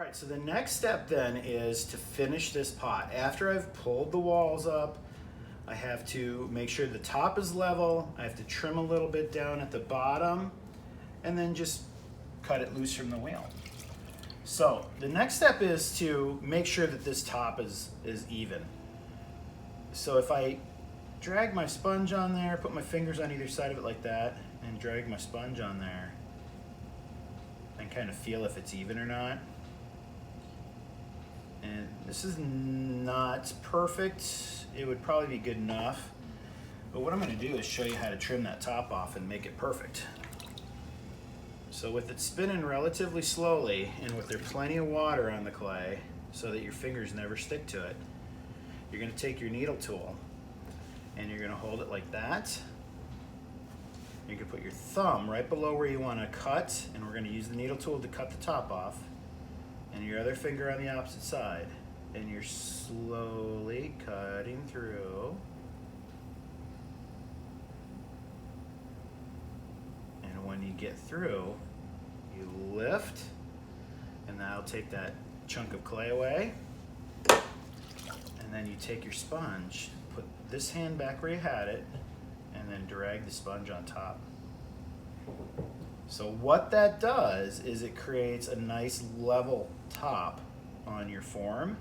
right, so the next step then is to finish this pot. After I've pulled the walls up, I have to make sure the top is level. I have to trim a little bit down at the bottom and then just cut it loose from the wheel. So the next step is to make sure that this top is even. So if I drag my sponge on there, put my fingers on either side of it like that, and drag my sponge on there, and kind of feel if it's even or not. And this is not perfect. It would probably be good enough. But what I'm going to do is show you how to trim that top off and make it perfect. So with it spinning relatively slowly and with there plenty of water on the clay so that your fingers never stick to it, you're going to take your needle tool and you're going to hold it like that. You can put your thumb right below where you want to cut, and we're going to use the needle tool to cut the top off, and your other finger on the opposite side, and you're slowly cutting through. And when you get through, you lift, and that'll take that chunk of clay away. And then you take your sponge, put this hand back where you had it, and then drag the sponge on top. So what that does is it creates a nice level top on your form.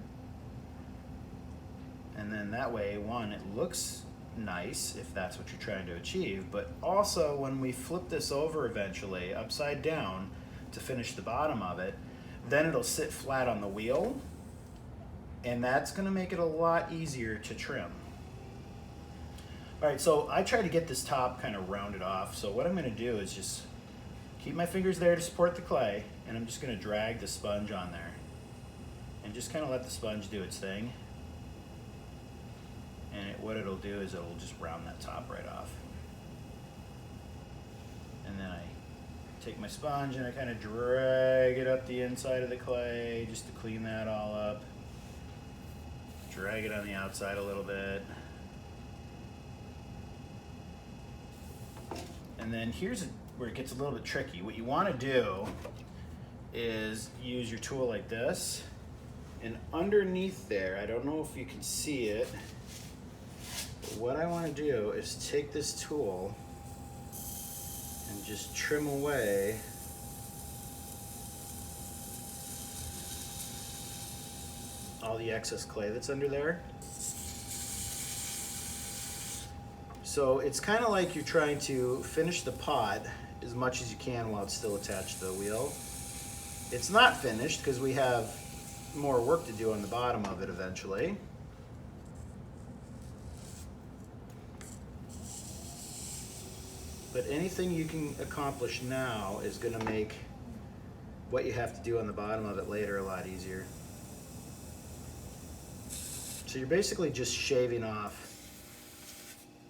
And then that way, one, it looks nice if that's what you're trying to achieve, but also when we flip this over eventually upside down to finish the bottom of it, then it'll sit flat on the wheel, and that's going to make it a lot easier to trim. All right, so I try to get this top kind of rounded off, so what I'm going to do is just keep my fingers there to support the clay, and I'm just going to drag the sponge on there and just kind of let the sponge do its thing. And what it'll do is it'll just round that top right off. And then I take my sponge and I kind of drag it up the inside of the clay just to clean that all up. Drag it on the outside a little bit. And then here's where it gets a little bit tricky. What you want to do is use your tool like this, and underneath there, I don't know if you can see it, but what I want to do is take this tool and just trim away all the excess clay that's under there. So it's kind of like you're trying to finish the pot as much as you can while it's still attached to the wheel. It's not finished because we have more work to do on the bottom of it eventually. But anything you can accomplish now is going to make what you have to do on the bottom of it later a lot easier. So you're basically just shaving off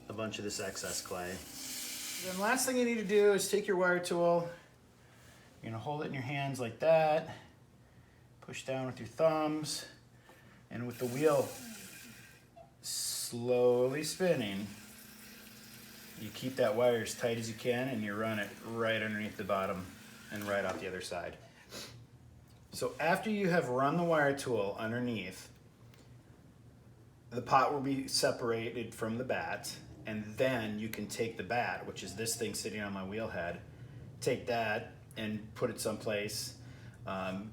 a bunch of this excess clay. Then last thing you need to do is take your wire tool. You're gonna hold it in your hands like that, push down with your thumbs, and with the wheel slowly spinning, you keep that wire as tight as you can and you run it right underneath the bottom and right off the other side. So after you have run the wire tool underneath, the pot will be separated from the bat, and then you can take the bat, which is this thing sitting on my wheel head, take that and put it someplace,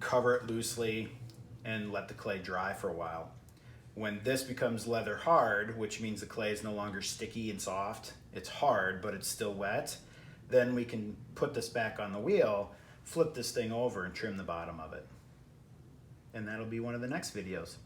cover it loosely, and let the clay dry for a while. When this becomes leather hard, which means the clay is no longer sticky and soft, it's hard, but it's still wet, then we can put this back on the wheel, flip this thing over, and trim the bottom of it. And that'll be one of the next videos.